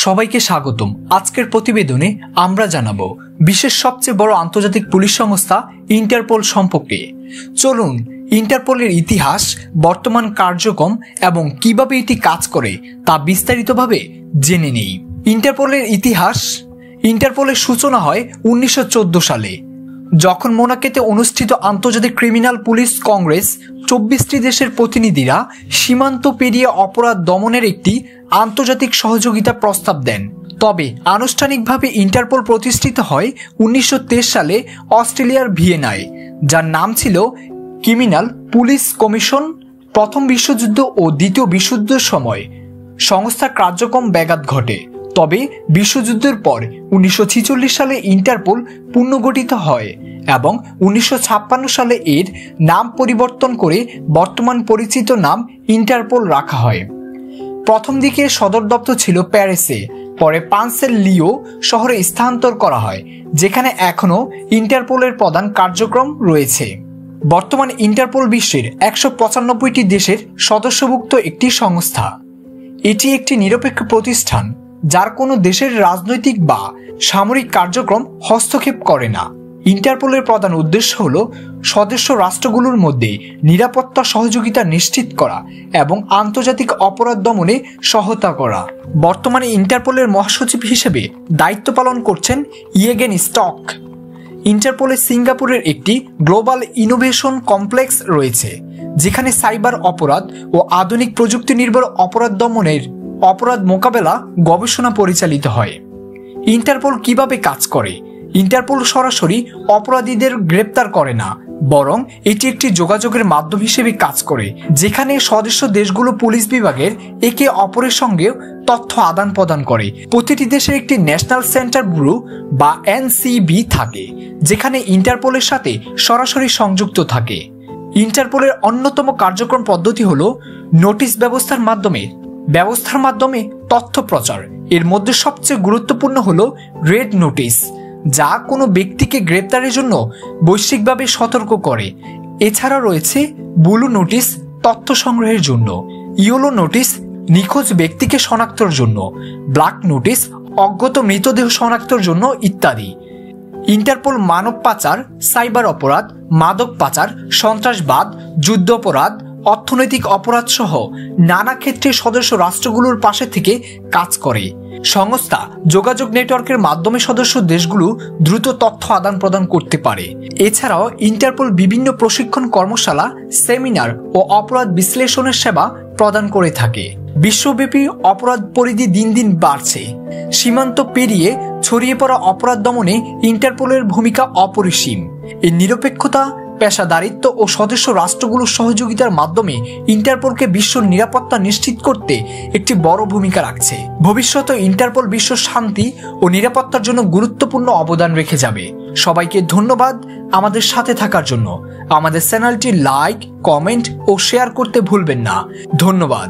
সবাইকে স্বাগতম। আজকের প্রতিবেদনে আমরা জানাবো বিশ্বের সবচেয়ে বড় আন্তর্জাতিক পুলিশ সংস্থা ইন্টারপোল সম্পর্কে। চলুন ইন্টারপোলের ইতিহাস, বর্তমান কার্যক্রম এবং কিভাবে এটি কাজ করে তা বিস্তারিতভাবে জেনে নেই। ইন্টারপোলের ইতিহাস। ইন্টারপোলের সূচনা হয় 1914 সালে, যখন মোনাকোতে অনুষ্ঠিত আন্তর্জাতিক ক্রিমিনাল পুলিশ কংগ্রেস 24টি দেশের প্রতিনিধিরা সীমান্ত পেরিয়ে অপরাধ দমনের একটি আন্তর্জাতিক সহযোগিতা প্রস্তাব দেন। তবে আনুষ্ঠানিকভাবে ইন্টারপোল প্রতিষ্ঠিত হয় 1923 সালে অস্ট্রেলিয়ার ভিয়েনায়, যার নাম ছিল ক্রিমিনাল পুলিশ কমিশন। প্রথম বিশ্বযুদ্ধ ও দ্বিতীয় বিশ্বযুদ্ধের সময় সংস্থার কার্যক্রম ব্যাঘাত ঘটে, তবে বিশ্বযুদ্ধের পর 1946 সালে ইন্টারপোল পুনর্গঠিত হয় এবং 1956 সালে এর নাম পরিবর্তন করে বর্তমান পরিচিত নাম ইন্টারপোল রাখা হয়। প্রথম দিকে সদর দপ্তর ছিল প্যারিসে, পরে ফ্রান্সের লিও শহরে স্থানান্তর করা হয়, যেখানে এখনও ইন্টারপোলের প্রধান কার্যক্রম রয়েছে। বর্তমানে ইন্টারপোল বিশ্বের 195টি দেশের সদস্যভুক্ত একটি সংস্থা। এটি একটি নিরপেক্ষ প্রতিষ্ঠান যার কোনো দেশের রাজনৈতিক বা সামরিক কার্যক্রম হস্তক্ষেপ করে না। ইন্টারপোলের প্রধান উদ্দেশ্য হল সদস্য রাষ্ট্রগুলোর মধ্যে নিরাপত্তা সহযোগিতা নিশ্চিত করা এবং আন্তর্জাতিক অপরাধ দমনে সহায়তা করা। বর্তমানে ইন্টারপোলের মহাসচিব হিসেবে দায়িত্ব পালন করছেন ইয়েগেন স্টক। ইন্টারপোলের সিঙ্গাপুরের একটি গ্লোবাল ইনোভেশন কমপ্লেক্স রয়েছে, যেখানে সাইবার অপরাধ ও আধুনিক প্রযুক্তি নির্ভর অপরাধ দমনের অপরাধ মোকাবেলা গবেষণা পরিচালিত হয়। ইন্টারপোল কিভাবে কাজ করে? ইন্টারপোল সরাসরি অপরাধীদের গ্রেপ্তার করে না, বরং এটি একটি যোগাযোগের মাধ্যম হিসেবে কাজ করে, যেখানে সদস্য দেশগুলো পুলিশ বিভাগের একে অপরের সঙ্গে তথ্য আদান প্রদান করে। প্রতিটি দেশের একটি ন্যাশনাল সেন্টার ব্যুরো বা এনসিবি থাকে, যেখানে ইন্টারপোলের সাথে সরাসরি সংযুক্ত থাকে। ইন্টারপোলের অন্যতম কার্যক্রম পদ্ধতি হল নোটিশ ব্যবস্থার মাধ্যমে তথ্য প্রচার। এর মধ্যে সবচেয়ে গুরুত্বপূর্ণ হল রেড নোটিশ, যা কোনো ব্যক্তিকে গ্রেপ্তারের জন্য বৈশ্বিকভাবে সতর্ক করে। এছাড়া রয়েছে ব্লু নোটিশ তথ্য সংগ্রহের জন্য, ইয়েলো নোটিশ নিখোঁজ ব্যক্তিকে শনাক্তর জন্য, ব্ল্যাক নোটিশ অজ্ঞাত মৃতদেহ শনাক্তর জন্য ইত্যাদি। ইন্টারপোল মানব পাচার, সাইবার অপরাধ, মাদক পাচার, সন্ত্রাসবাদ, যুদ্ধ অপরাধ, অর্থনৈতিক অপরাধ সহ নানা ক্ষেত্রে সদস্য রাষ্ট্রগুলোর পাশে থেকে কাজ করে। সংস্থা যোগাযোগ নেটওয়ার্কের মাধ্যমে সদস্য দেশগুলো দ্রুত তথ্য আদান প্রদান করতে পারে। এছাড়াও ইন্টারপোল বিভিন্ন প্রশিক্ষণ কর্মশালা, সেমিনার ও অপরাধ বিশ্লেষণের সেবা প্রদান করে থাকে। বিশ্বব্যাপী অপরাধ পরিধি দিন দিন বাড়ছে। সীমান্ত পেরিয়ে ছড়িয়ে পড়া অপরাধ দমনে ইন্টারপোলের ভূমিকা অপরিসীম। এর নিরপেক্ষতা, পেশাদারিত্ব ও সদস্য রাষ্ট্রগুলোর সহযোগিতার মাধ্যমে ইন্টারপোলকে বিশ্ব নিরাপত্তা নিশ্চিত করতে একটি বড় ভূমিকা রাখছে। ভবিষ্যতে ইন্টারপোল বিশ্ব শান্তি ও নিরাপত্তার জন্য গুরুত্বপূর্ণ অবদান রেখে যাবে। সবাইকে ধন্যবাদ আমাদের সাথে থাকার জন্য। আমাদের চ্যানেলটি লাইক, কমেন্ট ও শেয়ার করতে ভুলবেন না। ধন্যবাদ।